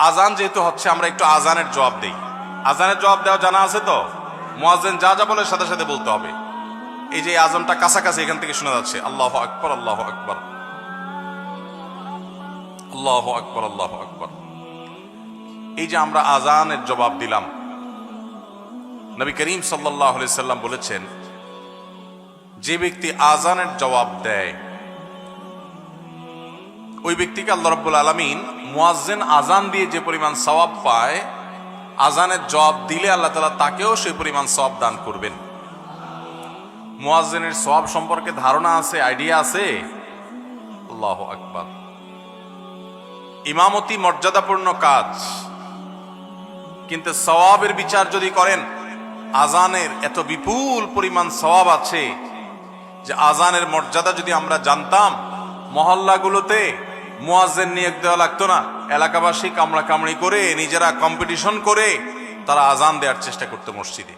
আজান যেহেতু হচ্ছে, আমরা একটু আজানের জবাব দেই। আজানের জবাব দেওয়া জানা আছে তো? মুয়াজ্জিন যা যা বলে সাথে সাথে বলতে হবে। এই যে আজানটা কাছাকাছি এখান থেকে শোনা যাচ্ছে, আল্লাহু আকবার, আল্লাহু আকবার, আল্লাহু আকবার, আল্লাহু আকবার। এই যে আমরা আজানের জবাব দিলাম, নবী করিম সাল্লাল্লাহু আলাইহি সাল্লাম বলেছেন, যে ব্যক্তি আজানের জবাব দেয় ওই ব্যক্তিকে আল্লাহ রাব্বুল আলামিন মুয়াজ্জিন আজান দিয়ে যে পরিমাণ সওয়াব পায়, আজানের জবাব দিলে আল্লাহ তাআলা তাকেও সেই পরিমাণ সওয়াব দান করবেন। মুয়াজ্জিনের সওয়াব সম্পর্কে ধারণা আছে, আইডিয়া আছে? আল্লাহু আকবার। ইমামতি মর্যাদাপূর্ণ কাজ, কিন্তু সওয়াবের বিচার যদি করেন, আজানের এত বিপুল পরিমাণ সওয়াব আছে যে আজানের মর্যাদা যদি আমরা জানতাম, মহল্লাগুলোতে মুয়াজ্জিন নিয়োগ দেওয়া লাগতো না। এলাকাবাসী কামড়া কামড়ি করে, নিজেরা কম্পিটিশন করে তারা আজান দেওয়ার চেষ্টা করতো মসজিদে।